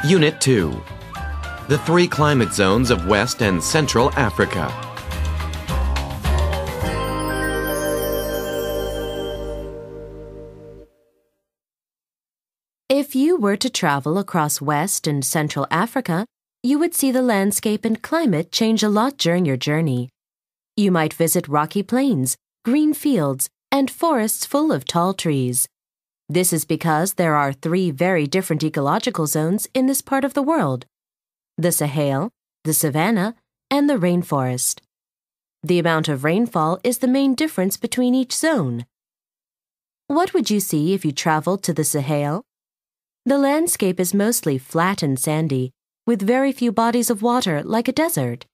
Unit 2. The three climate zones of West and Central Africa. If you were to travel across West and Central Africa, you would see the landscape and climate change a lot during your journey. You might visit rocky plains, green fields, and forests full of tall trees. This is because there are three very different ecological zones in this part of the world: the Sahel, the savanna, and the rainforest. The amount of rainfall is the main difference between each zone. What would you see if you traveled to the Sahel? The landscape is mostly flat and sandy, with very few bodies of water like a desert.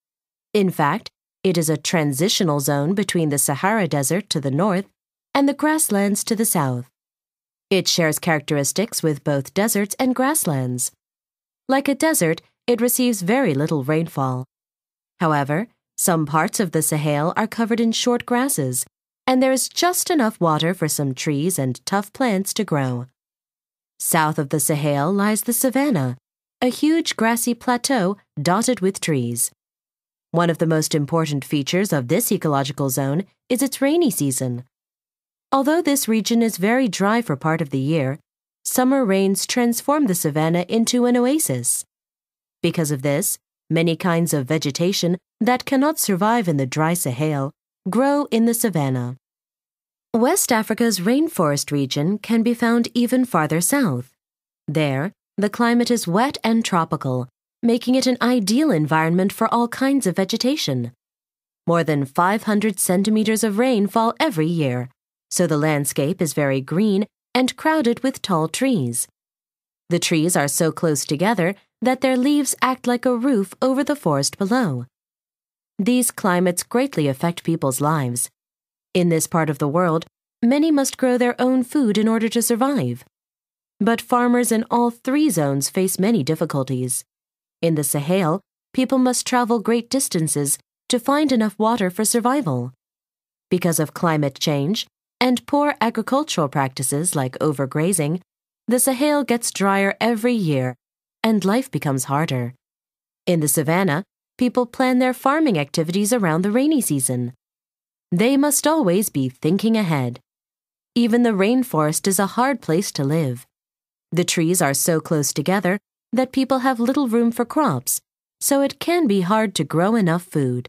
In fact, it is a transitional zone between the Sahara Desert to the north and the grasslands to the south. It shares characteristics with both deserts and grasslands. Like a desert, it receives very little rainfall. However, some parts of the Sahel are covered in short grasses, and there is just enough water for some trees and tough plants to grow. South of the Sahel lies the savanna, a huge grassy plateau dotted with trees. One of the most important features of this ecological zone is its rainy season. Although this region is very dry for part of the year, summer rains transform the savanna into an oasis. Because of this, many kinds of vegetation that cannot survive in the dry Sahel grow in the savanna. West Africa's rainforest region can be found even farther south. There, the climate is wet and tropical, making it an ideal environment for all kinds of vegetation. More than 500 centimeters of rain fall every year, so the landscape is very green and crowded with tall trees. The trees are so close together that their leaves act like a roof over the forest below. These climates greatly affect people's lives. In this part of the world, many must grow their own food in order to survive. But farmers in all three zones face many difficulties. In the Sahel, people must travel great distances to find enough water for survival. Because of climate change and poor agricultural practices like overgrazing, the Sahel gets drier every year, and life becomes harder. In the savanna, people plan their farming activities around the rainy season. They must always be thinking ahead. Even the rainforest is a hard place to live. The trees are so close together that people have little room for crops, so it can be hard to grow enough food.